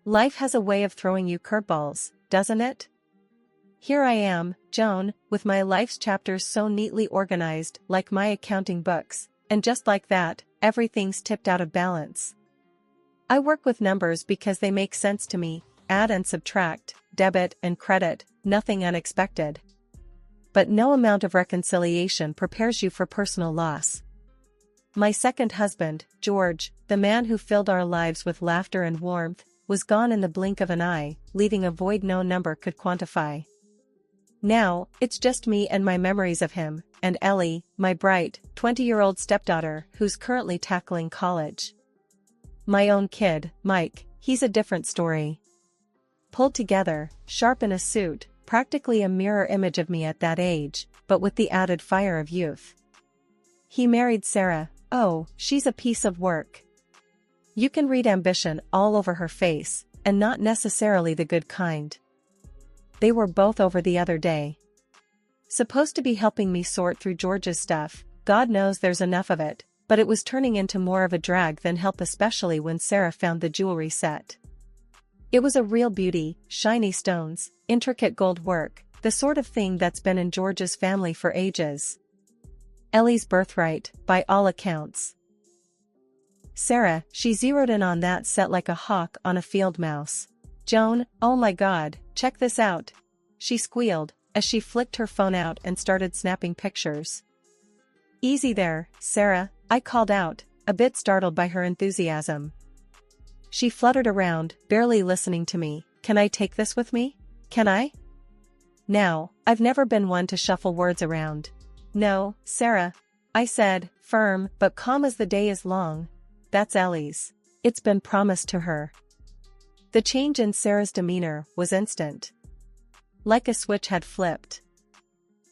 Life has a way of throwing you curveballs, doesn't it? Here I am, Joan, with my life's chapters so neatly organized like my accounting books, and just like that, everything's tipped out of balance. I work with numbers because they make sense to me, add and subtract, debit and credit, nothing unexpected. But no amount of reconciliation prepares you for personal loss. My second husband, George, the man who filled our lives with laughter and warmth, was gone in the blink of an eye, leaving a void no number could quantify. Now, it's just me and my memories of him, and Ellie, my bright, 20-year-old stepdaughter who's currently tackling college. My own kid, Mike, he's a different story. Pulled together, sharp in a suit, practically a mirror image of me at that age, but with the added fire of youth. He married Sarah. Oh, she's a piece of work. You can read ambition all over her face, and not necessarily the good kind. They were both over the other day. Supposed to be helping me sort through George's stuff, God knows there's enough of it, but it was turning into more of a drag than help, especially when Sarah found the jewelry set. It was a real beauty, shiny stones, intricate gold work, the sort of thing that's been in George's family for ages. Ellie's birthright, by all accounts. Sarah, she zeroed in on that set like a hawk on a field mouse. Joan, oh my God, check this out, she squealed, as she flicked her phone out and started snapping pictures. Easy there, Sarah, I called out, a bit startled by her enthusiasm. She fluttered around, barely listening to me. Can I take this with me? Can I? Now, I've never been one to shuffle words around. No, Sarah, I said, firm but calm as the day is long. That's Ellie's. It's been promised to her. The change in Sarah's demeanor was instant. Like a switch had flipped.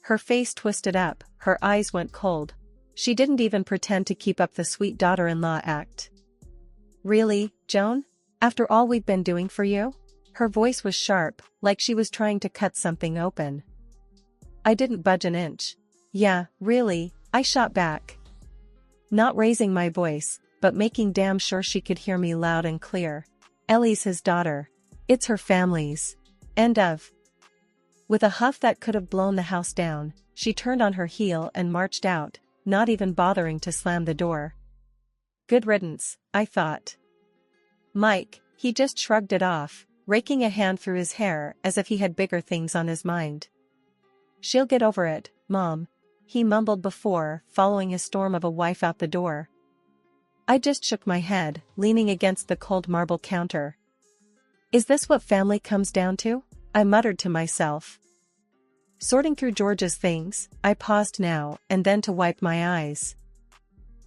Her face twisted up, her eyes went cold. She didn't even pretend to keep up the sweet daughter-in-law act. Really, Joan? After all we've been doing for you? Her voice was sharp, like she was trying to cut something open. I didn't budge an inch. Yeah, really, I shot back. Not raising my voice, but making damn sure she could hear me loud and clear. Ellie's his daughter. It's her family's. End of. With a huff that could have blown the house down, she turned on her heel and marched out, not even bothering to slam the door. Good riddance, I thought. Mike, he just shrugged it off, raking a hand through his hair as if he had bigger things on his mind. She'll get over it, Mom, he mumbled before following a storm of a wife out the door. I just shook my head, leaning against the cold marble counter. Is this what family comes down to? I muttered to myself. Sorting through George's things, I paused now and then to wipe my eyes.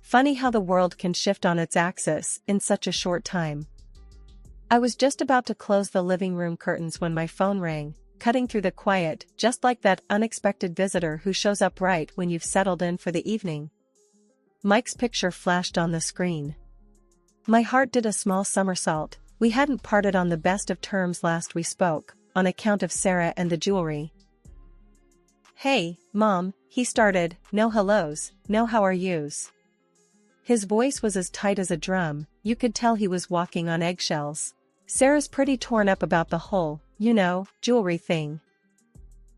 Funny how the world can shift on its axis in such a short time. I was just about to close the living room curtains when my phone rang, cutting through the quiet, just like that unexpected visitor who shows up right when you've settled in for the evening. Mike's picture flashed on the screen. My heart did a small somersault. We hadn't parted on the best of terms last we spoke, on account of Sarah and the jewelry. Hey, Mom, he started, no hellos, no how are yous. His voice was as tight as a drum, you could tell he was walking on eggshells. Sarah's pretty torn up about the whole, jewelry thing.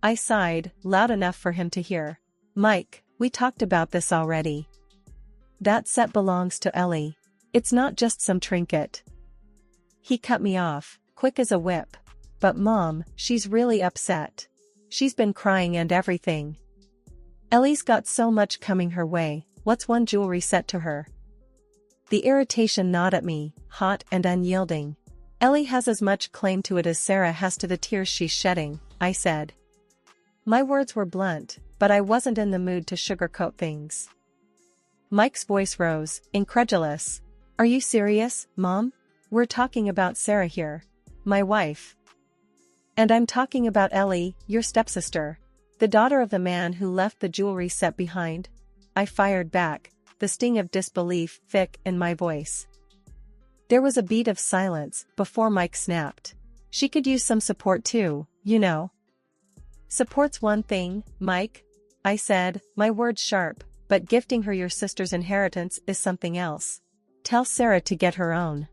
I sighed, loud enough for him to hear. Mike, we talked about this already. That set belongs to Ellie. It's not just some trinket. He cut me off, quick as a whip. But Mom, she's really upset. She's been crying and everything. Ellie's got so much coming her way, what's one jewelry set to her? The irritation gnawed at me, hot and unyielding. Ellie has as much claim to it as Sarah has to the tears she's shedding, I said. My words were blunt, but I wasn't in the mood to sugarcoat things. Mike's voice rose, incredulous. Are you serious, Mom? We're talking about Sarah here. My wife. And I'm talking about Ellie, your stepsister. The daughter of the man who left the jewelry set behind. I fired back, the sting of disbelief thick in my voice. There was a beat of silence before Mike snapped. She could use some support too, Support's one thing, Mike, I said, my words sharp, but gifting her your sister's inheritance is something else. Tell Sarah to get her own.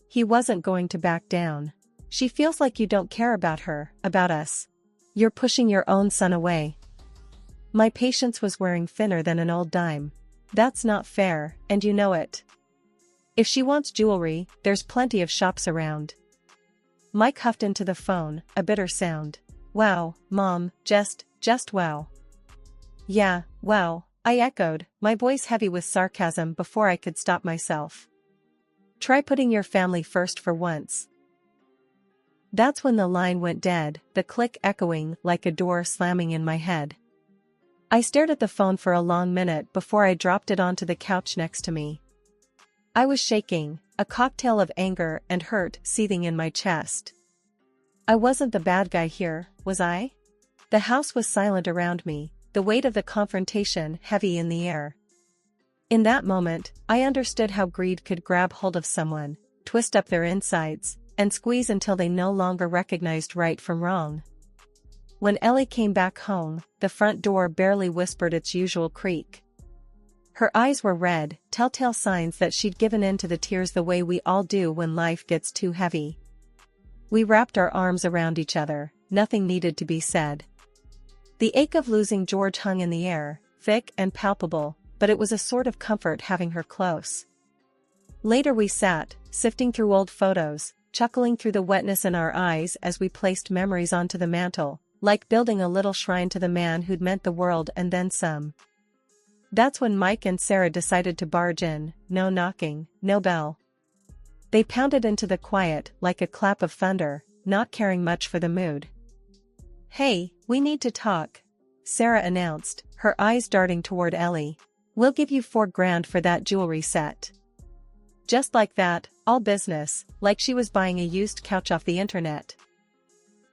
He wasn't going to back down. She feels like you don't care about her, about us. You're pushing your own son away. My patience was wearing thinner than an old dime. That's not fair, and you know it. If she wants jewelry, there's plenty of shops around. Mike huffed into the phone, a bitter sound. Wow, Mom, just wow. Yeah, wow, I echoed, my voice heavy with sarcasm before I could stop myself. Try putting your family first for once. That's when the line went dead, the click echoing like a door slamming in my head. I stared at the phone for a long minute before I dropped it onto the couch next to me. I was shaking, a cocktail of anger and hurt seething in my chest. I wasn't the bad guy here, was I? The house was silent around me, the weight of the confrontation heavy in the air. In that moment, I understood how greed could grab hold of someone, twist up their insides, and squeeze until they no longer recognized right from wrong. When Ellie came back home, the front door barely whispered its usual creak. Her eyes were red, telltale signs that she'd given in to the tears the way we all do when life gets too heavy. We wrapped our arms around each other, nothing needed to be said. The ache of losing George hung in the air, thick and palpable, but it was a sort of comfort having her close. Later we sat, sifting through old photos, chuckling through the wetness in our eyes as we placed memories onto the mantel, like building a little shrine to the man who'd meant the world and then some. That's when Mike and Sarah decided to barge in, no knocking, no bell. They pounded into the quiet like a clap of thunder, not caring much for the mood. Hey, we need to talk, Sarah announced, her eyes darting toward Ellie. We'll give you $4,000 for that jewelry set. Just like that, all business, like she was buying a used couch off the internet.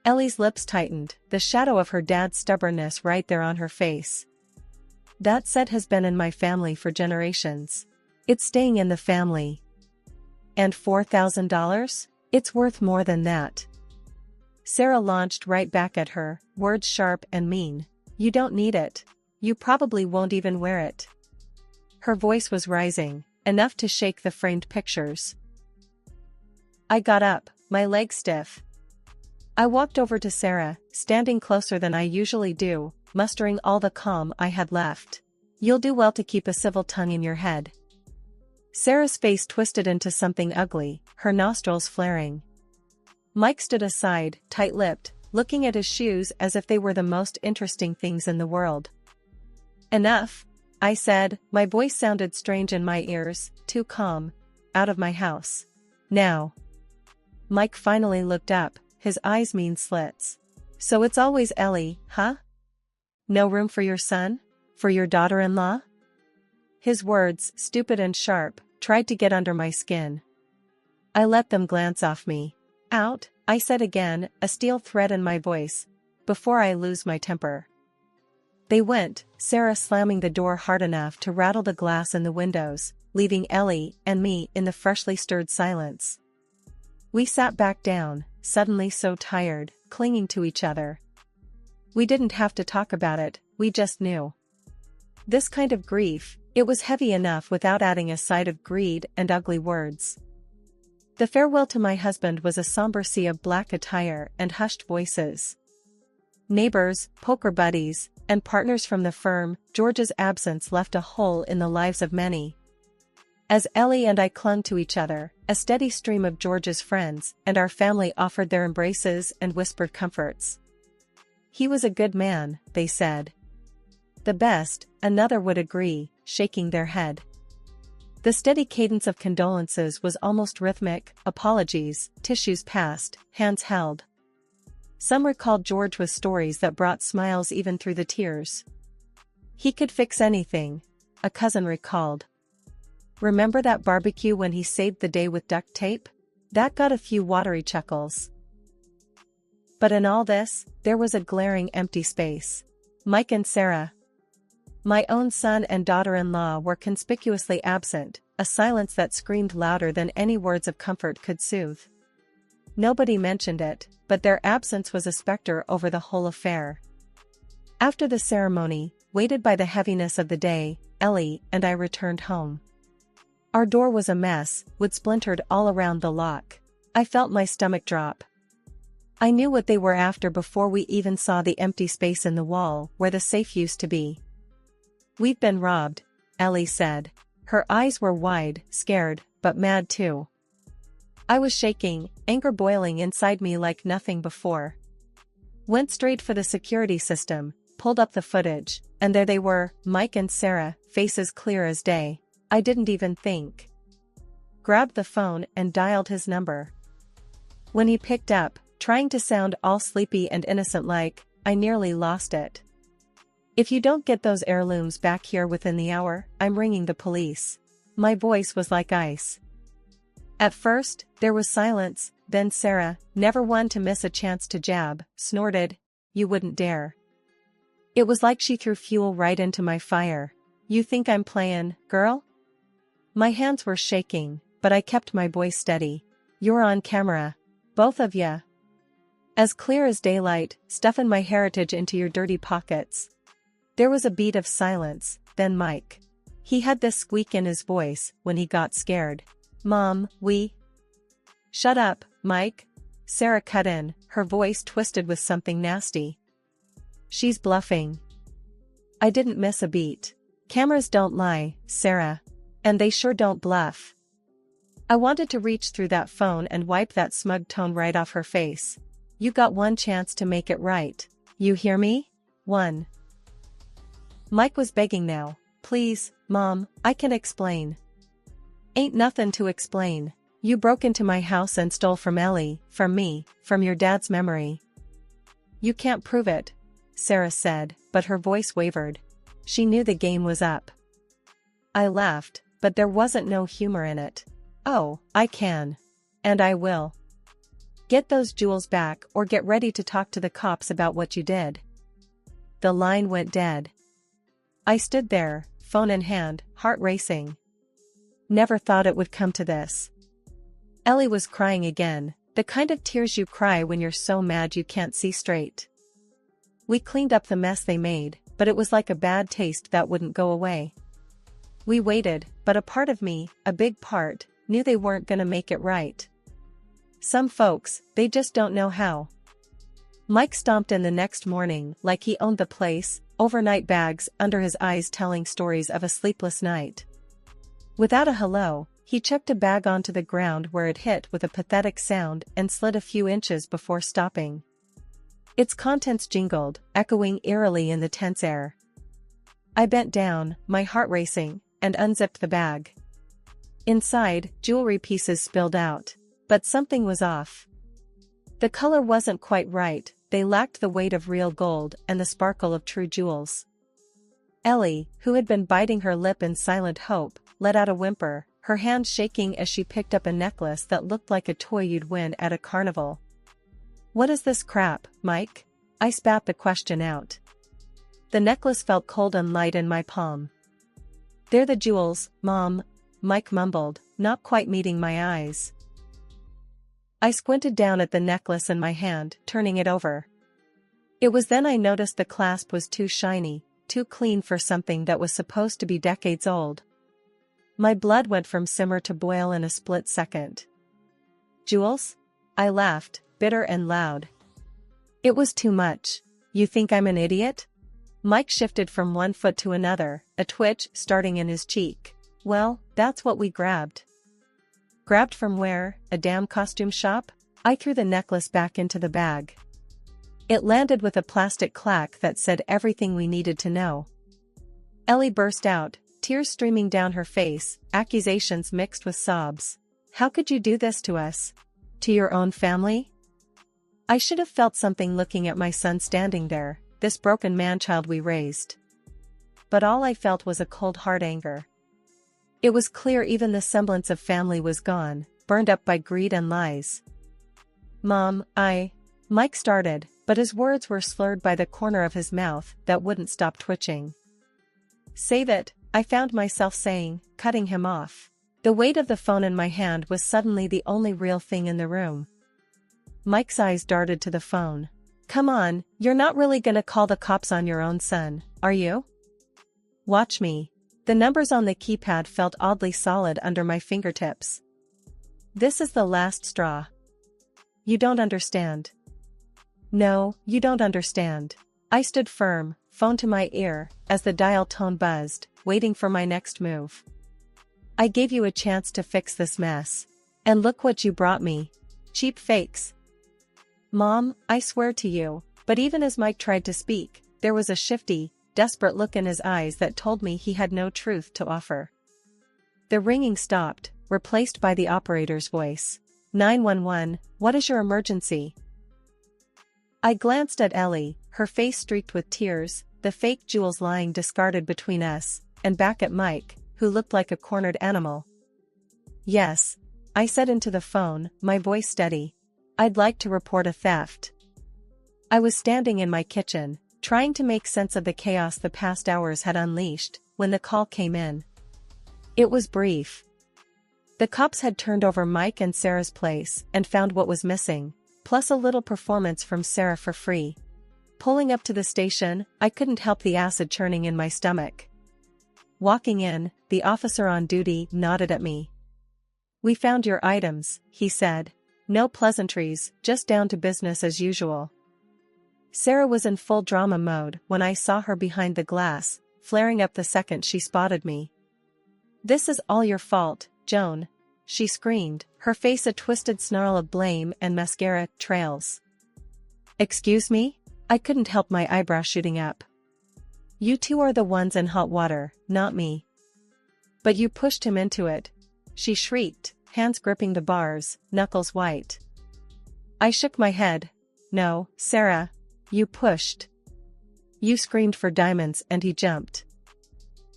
Ellie's lips tightened, the shadow of her dad's stubbornness right there on her face. That set has been in my family for generations. It's staying in the family. And $4,000? It's worth more than that. Sarah launched right back at her, words sharp and mean. You don't need it. You probably won't even wear it. Her voice was rising, enough to shake the framed pictures. I got up, my legs stiff. I walked over to Sarah, standing closer than I usually do, mustering all the calm I had left. You'll do well to keep a civil tongue in your head. Sarah's face twisted into something ugly, her nostrils flaring. Mike stood aside, tight-lipped, looking at his shoes as if they were the most interesting things in the world. Enough, I said, my voice sounded strange in my ears, too calm. Out of my house. Now. Mike finally looked up, his eyes mean slits. So it's always Ellie, huh? No room for your son? For your daughter-in-law? His words, stupid and sharp, tried to get under my skin. I let them glance off me. Out, I said again, a steel thread in my voice, before I lose my temper. They went, Sarah slamming the door hard enough to rattle the glass in the windows, leaving Ellie and me in the freshly stirred silence. We sat back down, suddenly so tired, clinging to each other. We didn't have to talk about it, we just knew. This kind of grief, it was heavy enough without adding a side of greed and ugly words. The farewell to my husband was a somber sea of black attire and hushed voices. Neighbors, poker buddies, and partners from the firm, George's absence left a hole in the lives of many. As Ellie and I clung to each other, a steady stream of George's friends and our family offered their embraces and whispered comforts. He was a good man, they said. The best, another would agree, shaking their head. The steady cadence of condolences was almost rhythmic, apologies, tissues passed, hands held. Some recalled George with stories that brought smiles even through the tears. He could fix anything, a cousin recalled. Remember that barbecue when he saved the day with duct tape? That got a few watery chuckles. But in all this, there was a glaring empty space. Mike and Sarah. My own son and daughter-in-law were conspicuously absent, a silence that screamed louder than any words of comfort could soothe. Nobody mentioned it, but their absence was a specter over the whole affair. After the ceremony, weighted by the heaviness of the day, Ellie and I returned home. Our door was a mess, wood splintered all around the lock. I felt my stomach drop. I knew what they were after before we even saw the empty space in the wall where the safe used to be. "We've been robbed," Ellie said. Her eyes were wide, scared, but mad too. I was shaking, anger boiling inside me like nothing before. Went straight for the security system, pulled up the footage, and there they were, Mike and Sarah, faces clear as day. I didn't even think. Grabbed the phone and dialed his number. When he picked up, trying to sound all sleepy and innocent-like, I nearly lost it. "If you don't get those heirlooms back here within the hour, I'm ringing the police." My voice was like ice. At first, there was silence, then Sarah, never one to miss a chance to jab, snorted, "You wouldn't dare." It was like she threw fuel right into my fire. "You think I'm playin', girl?" My hands were shaking, but I kept my voice steady. "You're on camera. Both of ya. As clear as daylight, stuffin' my heritage into your dirty pockets." There was a beat of silence, then Mike. He had this squeak in his voice when he got scared. "Mom, we..." "Shut up, Mike," Sarah cut in, her voice twisted with something nasty. "She's bluffing." I didn't miss a beat. "Cameras don't lie, Sarah. And they sure don't bluff." I wanted to reach through that phone and wipe that smug tone right off her face. "You got one chance to make it right. You hear me? One." Mike was begging now. "Please, Mom, I can explain." "Ain't nothin' to explain. You broke into my house and stole from Ellie, from me, from your dad's memory." "You can't prove it," Sarah said, but her voice wavered. She knew the game was up. I laughed, but there wasn't no humor in it. "Oh, I can. And I will. Get those jewels back or get ready to talk to the cops about what you did." The line went dead. I stood there, phone in hand, heart racing. Never thought it would come to this. Ellie was crying again, the kind of tears you cry when you're so mad you can't see straight. We cleaned up the mess they made, but it was like a bad taste that wouldn't go away. We waited, but a part of me, a big part, knew they weren't gonna make it right. Some folks, they just don't know how. Mike stomped in the next morning like he owned the place, overnight bags under his eyes telling stories of a sleepless night. Without a hello, he chucked a bag onto the ground where it hit with a pathetic sound and slid a few inches before stopping. Its contents jingled, echoing eerily in the tense air. I bent down, my heart racing, and unzipped the bag. Inside, jewelry pieces spilled out. But something was off. The color wasn't quite right, they lacked the weight of real gold and the sparkle of true jewels. Ellie, who had been biting her lip in silent hope, let out a whimper, her hand shaking as she picked up a necklace that looked like a toy you'd win at a carnival. "What is this crap, Mike?" I spat the question out. The necklace felt cold and light in my palm. "They're the jewels, Mom," Mike mumbled, not quite meeting my eyes. I squinted down at the necklace in my hand, turning it over. It was then I noticed the clasp was too shiny, too clean for something that was supposed to be decades old. My blood went from simmer to boil in a split second. "Jewels?" I laughed, bitter and loud. It was too much. "You think I'm an idiot?" Mike shifted from one foot to another, a twitch starting in his cheek. "Well, that's what we grabbed." "Grabbed from where, a damn costume shop?" I threw the necklace back into the bag. It landed with a plastic clack that said everything we needed to know. Ellie burst out, tears streaming down her face, accusations mixed with sobs. "How could you do this to us? To your own family?" I should have felt something looking at my son standing there, this broken man-child we raised. But all I felt was a cold hard anger. It was clear even the semblance of family was gone, burned up by greed and lies. "Mom, Mike started, but his words were slurred by the corner of his mouth that wouldn't stop twitching. "Save it," I found myself saying, cutting him off. The weight of the phone in my hand was suddenly the only real thing in the room. Mike's eyes darted to the phone. "Come on, you're not really gonna call the cops on your own son, are you?" "Watch me." The numbers on the keypad felt oddly solid under my fingertips. This is the last straw. You don't understand. No, you don't understand. I stood firm, phone to my ear, as the dial tone buzzed, waiting for my next move. I gave you a chance to fix this mess. And look what you brought me. Cheap fakes. Mom, I swear to you, but even as Mike tried to speak, there was a shifty, desperate look in his eyes that told me he had no truth to offer. The ringing stopped, replaced by the operator's voice. 911, what is your emergency? I glanced at Ellie, her face streaked with tears, the fake jewels lying discarded between us, and back at Mike, who looked like a cornered animal. Yes, I said into the phone, my voice steady. I'd like to report a theft. I was standing in my kitchen, trying to make sense of the chaos the past hours had unleashed, when the call came in. It was brief. The cops had turned over Mike and Sarah's place and found what was missing, plus a little performance from Sarah for free. Pulling up to the station, I couldn't help the acid churning in my stomach. Walking in, the officer on duty nodded at me. We found your items, he said. No pleasantries, just down to business as usual. Sarah was in full drama mode when I saw her behind the glass, flaring up the second she spotted me. This is all your fault, Joan, she screamed, her face a twisted snarl of blame and mascara trails. Excuse me? I couldn't help my eyebrow shooting up. You two are the ones in hot water, not me. But you pushed him into it, she shrieked, hands gripping the bars, knuckles white. I shook my head. No, Sarah. You pushed. You screamed for diamonds and he jumped.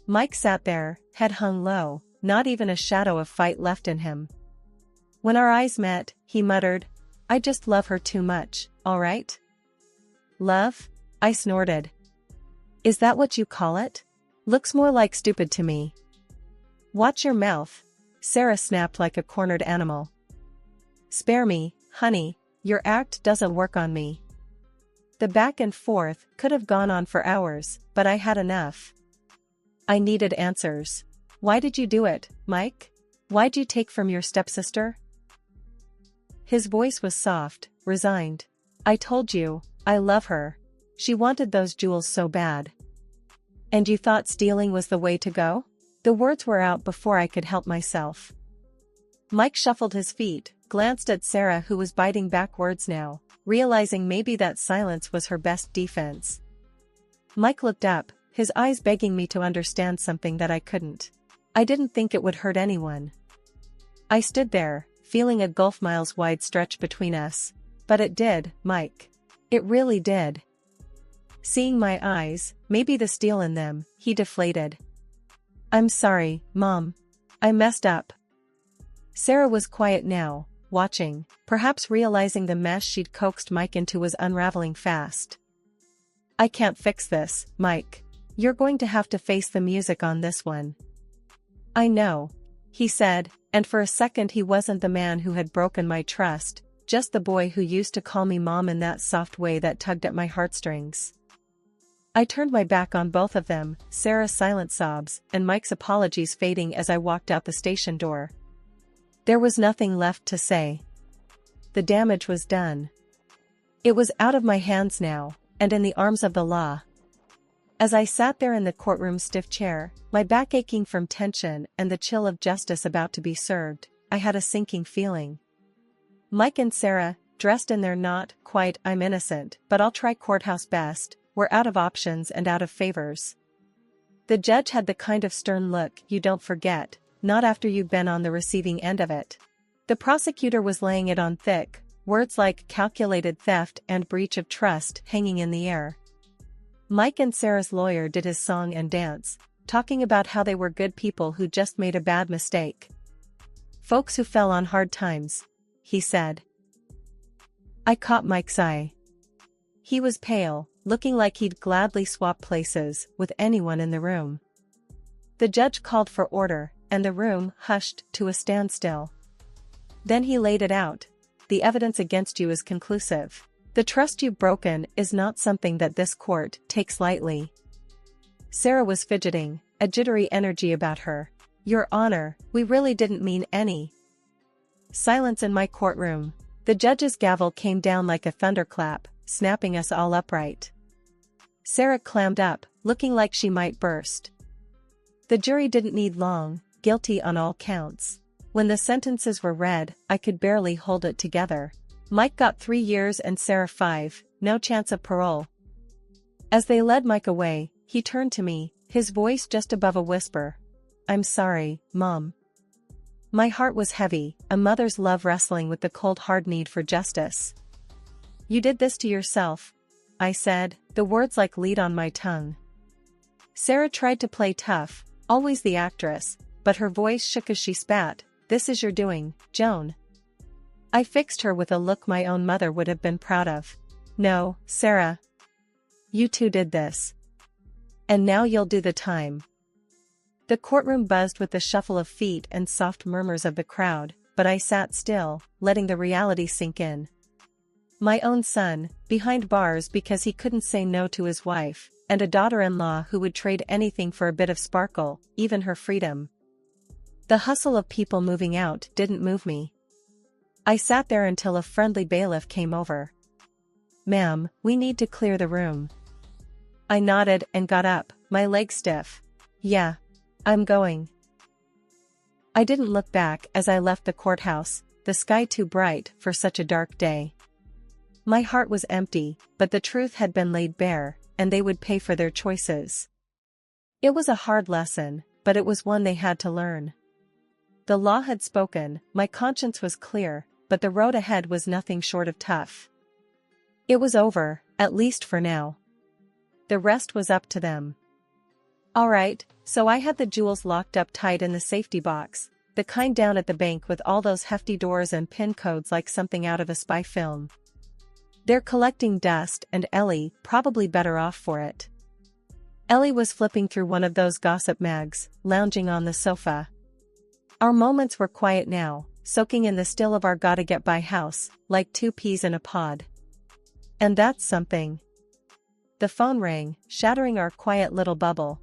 Mike sat there, head hung low, not even a shadow of fight left in him. When our eyes met, he muttered, I just love her too much, all right? Love? I snorted. Is that what you call it? Looks more like stupid to me. Watch your mouth, Sarah snapped like a cornered animal. Spare me, honey, your act doesn't work on me. The back and forth could have gone on for hours, but I had enough. I needed answers. Why did you do it, Mike? Why'd you take from your stepsister? His voice was soft, resigned. I told you, I love her. She wanted those jewels so bad. And you thought stealing was the way to go? The words were out before I could help myself. Mike shuffled his feet, glanced at Sarah who was biting back words now, realizing maybe that silence was her best defense. Mike looked up, his eyes begging me to understand something that I couldn't. I didn't think it would hurt anyone. I stood there, feeling a gulf miles wide stretch between us. But it did, Mike. It really did. Seeing my eyes, maybe the steel in them, he deflated. I'm sorry, Mom. I messed up. Sarah was quiet now, watching, perhaps realizing the mess she'd coaxed Mike into was unraveling fast. I can't fix this, Mike. You're going to have to face the music on this one. I know, he said, and for a second he wasn't the man who had broken my trust, just the boy who used to call me Mom in that soft way that tugged at my heartstrings. I turned my back on both of them, Sarah's silent sobs and Mike's apologies fading as I walked out the station door. There was nothing left to say. The damage was done. It was out of my hands now, and in the arms of the law. As I sat there in the courtroom's stiff chair, my back aching from tension and the chill of justice about to be served, I had a sinking feeling. Mike and Sarah, dressed in their not quite I'm innocent but I'll try courthouse best, were out of options and out of favors. The judge had the kind of stern look you don't forget, not after you've been on the receiving end of it. The prosecutor was laying it on thick, words like calculated theft and breach of trust hanging in the air. Mike and Sarah's lawyer did his song and dance, talking about how they were good people who just made a bad mistake. Folks who fell on hard times, he said. I caught Mike's eye. He was pale, looking like he'd gladly swap places with anyone in the room. The judge called for order, and the room hushed to a standstill. Then he laid it out. The evidence against you is conclusive. The trust you've broken is not something that this court takes lightly. Sarah was fidgeting, a jittery energy about her. Your Honor, we really didn't mean any. Silence in my courtroom. The judge's gavel came down like a thunderclap, snapping us all upright. Sarah clammed up, looking like she might burst. The jury didn't need long, guilty on all counts. When the sentences were read, I could barely hold it together. Mike got 3 years and Sarah 5, no chance of parole. As they led Mike away, he turned to me, his voice just above a whisper. I'm sorry, Mom. My heart was heavy, a mother's love wrestling with the cold hard need for justice. You did this to yourself, I said, the words like lead on my tongue. Sarah tried to play tough, always the actress, but her voice shook as she spat. This is your doing, Joan. I fixed her with a look my own mother would have been proud of. No, Sarah. You too did this. And now you'll do the time. The courtroom buzzed with the shuffle of feet and soft murmurs of the crowd, but I sat still, letting the reality sink in. My own son, behind bars because he couldn't say no to his wife, and a daughter-in-law who would trade anything for a bit of sparkle, even her freedom. The hustle of people moving out didn't move me. I sat there until a friendly bailiff came over. Ma'am, we need to clear the room. I nodded and got up, my legs stiff. Yeah. I'm going. I didn't look back as I left the courthouse, the sky too bright for such a dark day. My heart was empty, but the truth had been laid bare, and they would pay for their choices. It was a hard lesson, but it was one they had to learn. The law had spoken, my conscience was clear, but the road ahead was nothing short of tough. It was over, at least for now. The rest was up to them. All right, so I had the jewels locked up tight in the safety box, the kind down at the bank with all those hefty doors and pin codes like something out of a spy film. They're collecting dust and Ellie, probably better off for it. Ellie was flipping through one of those gossip mags, lounging on the sofa. Our moments were quiet now, soaking in the still of our gotta-get-by house, like 2 peas in a pod. And that's something. The phone rang, shattering our quiet little bubble.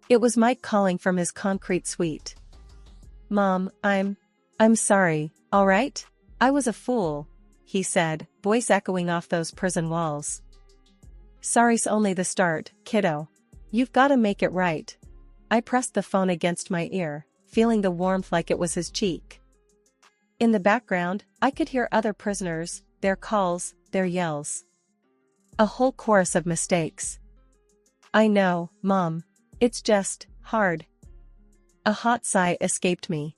It was Mike calling from his concrete suite. Mom, I'm sorry, all right? I was a fool, he said, voice echoing off those prison walls. Sorry's only the start, kiddo. You've gotta make it right. I pressed the phone against my ear, feeling the warmth like it was his cheek. In the background, I could hear other prisoners, their calls, their yells. A whole chorus of mistakes. I know, Mom. It's just hard. A hot sigh escaped me.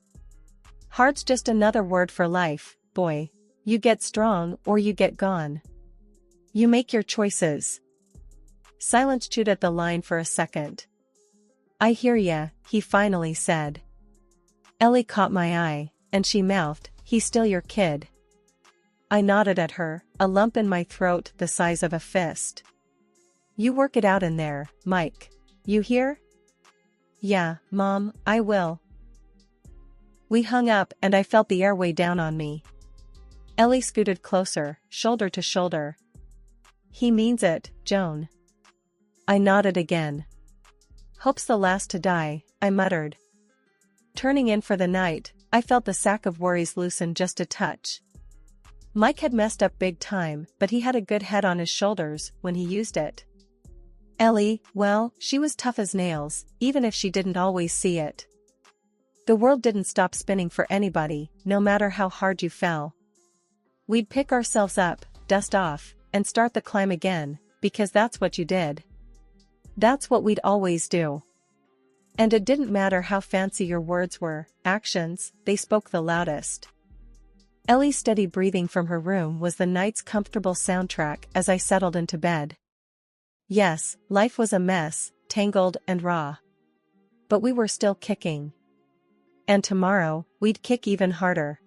Hard's just another word for life, boy. You get strong or you get gone. You make your choices. Silence chewed at the line for a second. I hear ya, he finally said. Ellie caught my eye, and she mouthed, he's still your kid. I nodded at her, a lump in my throat the size of a fist. You work it out in there, Mike. You hear? Yeah, Mom, I will. We hung up and I felt the air weigh down on me. Ellie scooted closer, shoulder to shoulder. He means it, Joan. I nodded again. Hope's the last to die, I muttered. Turning in for the night, I felt the sack of worries loosen just a touch. Mike had messed up big time, but he had a good head on his shoulders when he used it. Ellie, well, she was tough as nails, even if she didn't always see it. The world didn't stop spinning for anybody, no matter how hard you fell. We'd pick ourselves up, dust off, and start the climb again, because that's what you did. That's what we'd always do. And it didn't matter how fancy your words were, actions, they spoke the loudest. Ellie's steady breathing from her room was the night's comfortable soundtrack as I settled into bed. Yes, life was a mess, tangled and raw. But we were still kicking. And tomorrow, we'd kick even harder.